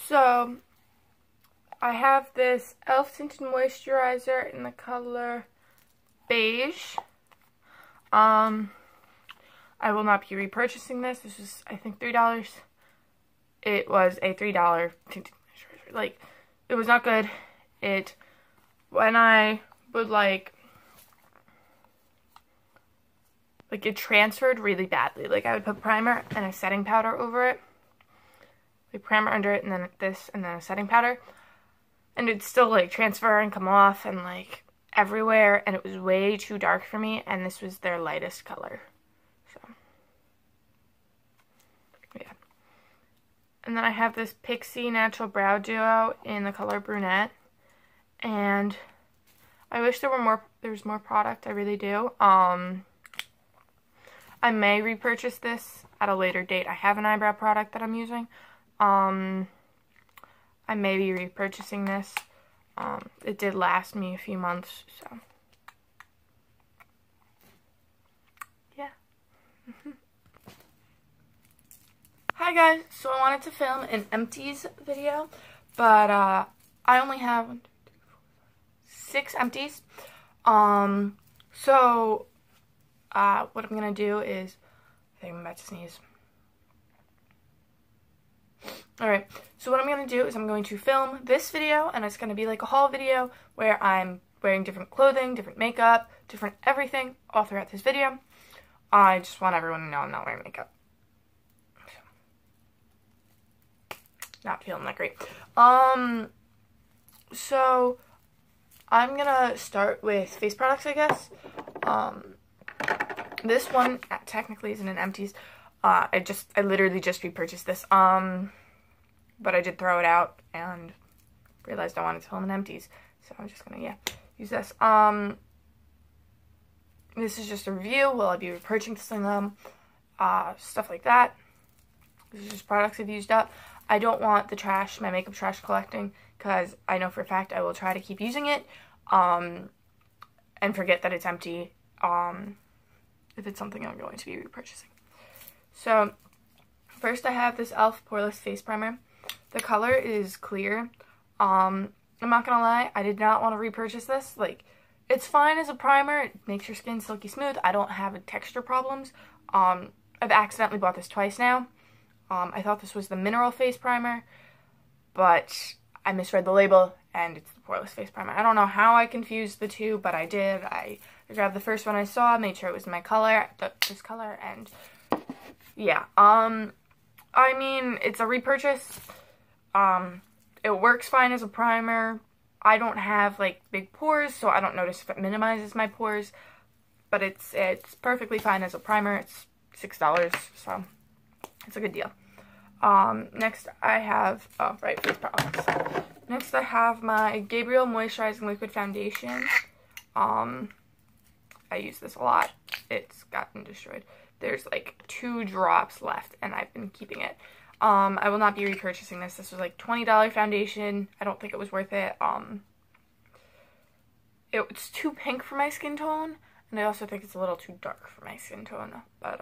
So, I have this e.l.f. tinted moisturizer in the color beige. I will not be repurchasing this. This is, I think, $3. It was a $3 tinted moisturizer. Like, it was not good. When I would it transferred really badly. Like, I would put primer and a setting powder over it. Like, primer under it, and then this, and then a setting powder. And it'd still, like, transfer and come off, and, like, everywhere. And it was way too dark for me, and this was their lightest color. So, yeah. And then I have this Pixie Natural Brow Duo in the color Brunette. And I wish there was more product. I really do. I may repurchase this at a later date. I have an eyebrow product that I'm using. I may be repurchasing this. It did last me a few months, so yeah. Hi guys, so I wanted to film an Empties video, but I only have 6 Empties. So what I'm gonna do is, I think I'm about to sneeze. Alright, so what I'm going to do is I'm going to film this video, and it's going to be like a haul video where I'm wearing different clothing, different makeup, different everything all throughout this video. I just want everyone to know I'm not wearing makeup. Not feeling that great. So I'm going to start with face products, I guess. This one technically isn't an Empties. I literally just repurchased this. But I did throw it out and realized I wanted to film an Empties. So I'm just gonna, use this. This is just a review. Will I be repurchasing them? Stuff like that. This is just products I've used up. I don't want the trash, my makeup trash collecting, because I know for a fact I will try to keep using it, and forget that it's empty, if it's something I'm going to be repurchasing. So, first I have this e.l.f. Poreless Face Primer. The color is clear. I'm not gonna lie, I did not want to repurchase this. Like, it's fine as a primer. It makes your skin silky smooth. I don't have texture problems. I've accidentally bought this twice now. I thought this was the Mineral Face Primer, but I misread the label, and it's the Poreless Face Primer. I don't know how I confused the two, but I did. I grabbed the first one I saw, made sure it was my color, this color, and yeah. I mean, it's a repurchase. It works fine as a primer. I don't have, like, big pores, so I don't notice if it minimizes my pores. But it's perfectly fine as a primer. It's $6, so it's a good deal. Next I have, face products. Next I have my Gabriel Moisturizing Liquid Foundation. I use this a lot. It's gotten destroyed. There's like 2 drops left, and I've been keeping it. I will not be repurchasing this. This was like $20 foundation. I don't think it was worth it. It's too pink for my skin tone, and I also think it's a little too dark for my skin tone. But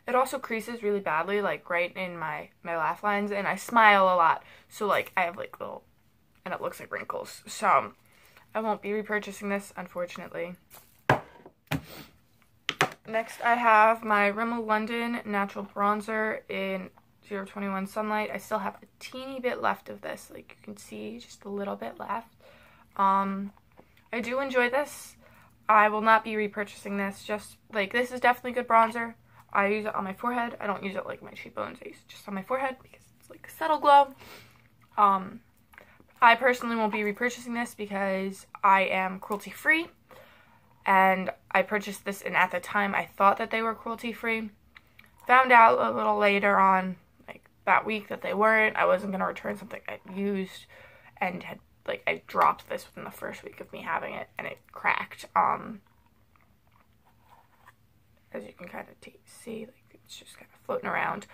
it also creases really badly, like right in my laugh lines, and I smile a lot, so like I have like little, and it looks like wrinkles. So I won't be repurchasing this, unfortunately. Next, I have my Rimmel London Natural Bronzer in 021 Sunlight. I still have a teeny bit left of this. Like, you can see, just a little bit left. I do enjoy this. I will not be repurchasing this. Just, like, this is definitely good bronzer. I use it on my forehead. I don't use it, like, my cheekbones. I use it just on my forehead because it's, like, a subtle glow. I personally won't be repurchasing this because I am cruelty-free. And I purchased this, and at the time I thought that they were cruelty-free. Found out a little later on, like that week, that they weren't. I wasn't going to return something I used, and had, like, I dropped this within the first week of me having it, and it cracked. As you can kind of see, like, it's just kind of floating around.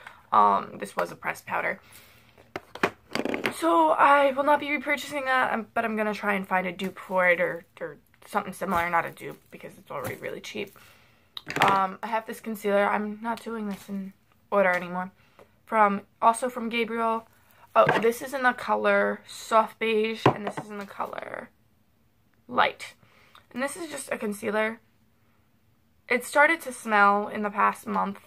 This was a pressed powder. So I will not be repurchasing that, but I'm going to try and find a dupe for it, or something similar, not a dupe, because it's already really cheap. I have this concealer. I'm not doing this in order anymore. Also from Gabriel. Oh, this is in the color Soft Beige, and this is in the color Light. And this is just a concealer. It started to smell in the past month.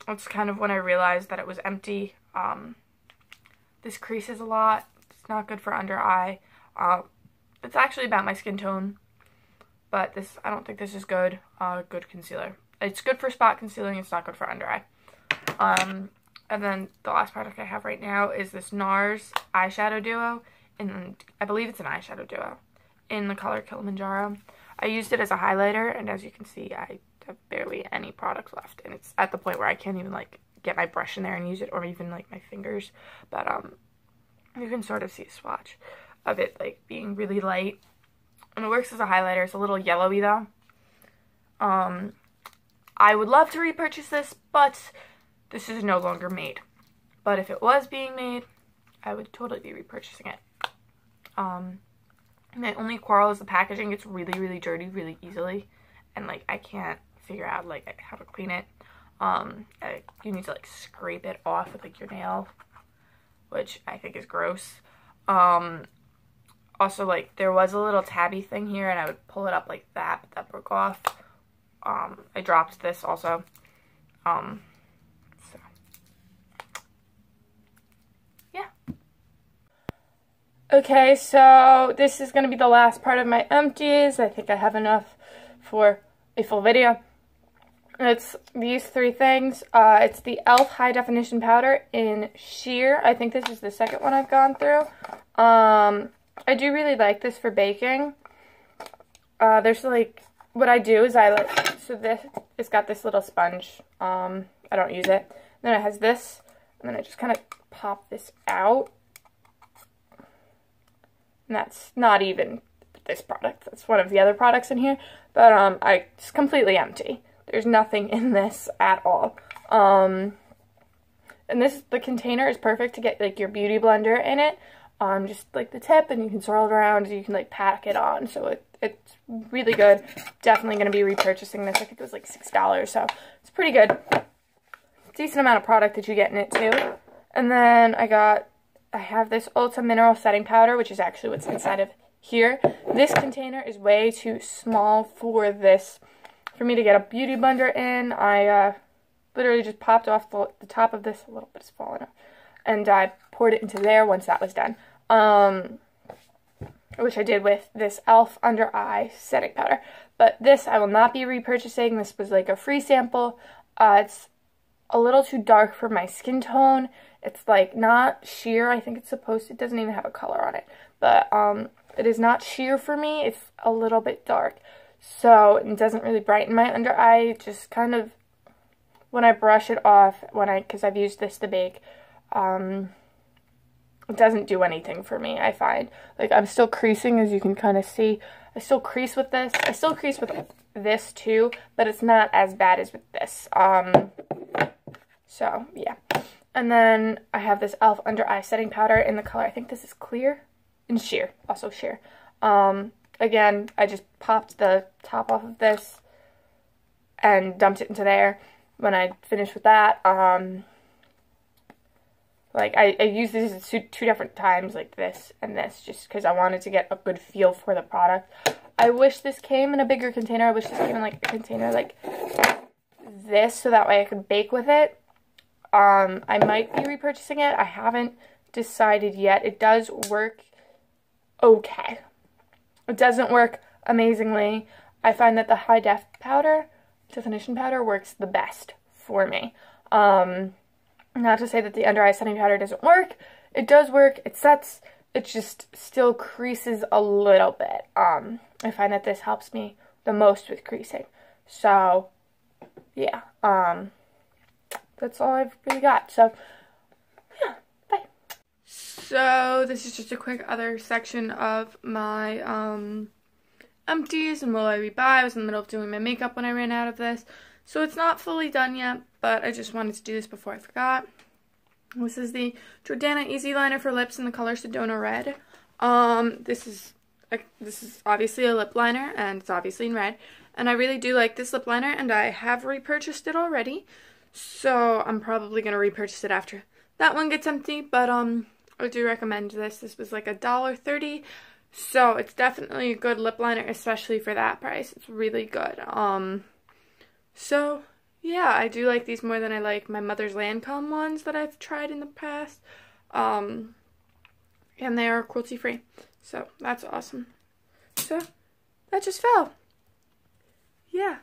It's kind of when I realized that it was empty. This creases a lot. It's not good for under eye. It's actually about my skin tone, but I don't think this is good. Good concealer. It's good for spot concealing. It's not good for under eye. And then the last product I have right now is this NARS eyeshadow duo, and I believe it's an eyeshadow duo in the color Kilimanjaro. I used it as a highlighter, and as you can see, I have barely any product left, and it's at the point where I can't even like get my brush in there and use it, or even like my fingers. But you can sort of see a swatch of it like being really light, and it works as a highlighter. It's a little yellowy though. I would love to repurchase this, but this is no longer made. But if it was being made, I would totally be repurchasing it. My only quarrel is the packaging. It's really, really dirty really easily, and like I can't figure out like how to clean it. You need to like scrape it off with like your nail, which I think is gross. Also, like, there was a little tabby thing here, and I would pull it up like that, but that broke off. I dropped this also. So, yeah. Okay, so this is going to be the last part of my empties. I think I have enough for a full video. It's these three things. It's the e.l.f. High Definition Powder in Sheer. I think this is the second one I've gone through. I do really like this for baking. There's like, what I do is so this, it's got this little sponge. I don't use it. Then it has this, and then I just kind of pop this out. And that's not even this product. That's one of the other products in here. But it's completely empty. There's nothing in this at all. And the container is perfect to get like your beauty blender in it. Just like the tip, and you can swirl it around, and you can like pack it on. So it's really good. Definitely going to be repurchasing this. I think it was like $6, so it's pretty good. Decent amount of product that you get in it too. And then I have this Ulta Mineral Setting Powder, which is actually what's inside of here. This container is way too small for me to get a beauty blender in. I literally just popped off the top of this. A little bit's fallen off. And I poured it into there once that was done. Which I did with this e.l.f. Under Eye Setting Powder. But this I will not be repurchasing. This was like a free sample. It's a little too dark for my skin tone. It's like not sheer. I think it doesn't even have a color on it. But it is not sheer for me. It's a little bit dark. So it doesn't really brighten my under eye. It just kind of, when I brush it off, because I've used this to bake, it doesn't do anything for me, I find. Like, I'm still creasing, as you can kind of see. I still crease with this. I still crease with this too, but it's not as bad as with this. So, yeah. And then I have this e.l.f. Under Eye Setting Powder in the color, I think this is Clear, and Sheer, also Sheer. Again, I just popped the top off of this and dumped it into there. When I finished with that, like, I used this two different times, like this and this, just because I wanted to get a good feel for the product. I wish this came in a bigger container. I wish this came in, like, a container like this, so that way I could bake with it. I might be repurchasing it. I haven't decided yet. It does work okay. It doesn't work amazingly. I find that the High Definition Powder works the best for me. Not to say that the Under Eye Setting Powder doesn't work. It does work. It sets. It just still creases a little bit. I find that this helps me the most with creasing. So, yeah. That's all I've really got. So, yeah. Bye. So, this is just a quick other section of my empties and will I rebuy. I was in the middle of doing my makeup when I ran out of this. So it's not fully done yet, but I just wanted to do this before I forgot. This is the Jordana Easy Liner for Lips in the color Sedona Red. This is obviously a lip liner, and it's obviously in red. And I really do like this lip liner, and I have repurchased it already. So I'm probably going to repurchase it after that one gets empty. But I do recommend this. This was like $1.30. So it's definitely a good lip liner, especially for that price. It's really good. So yeah, I do like these more than I like my Mother's Lancome ones that I've tried in the past. And they are cruelty free. So that's awesome. So that just fell. Yeah.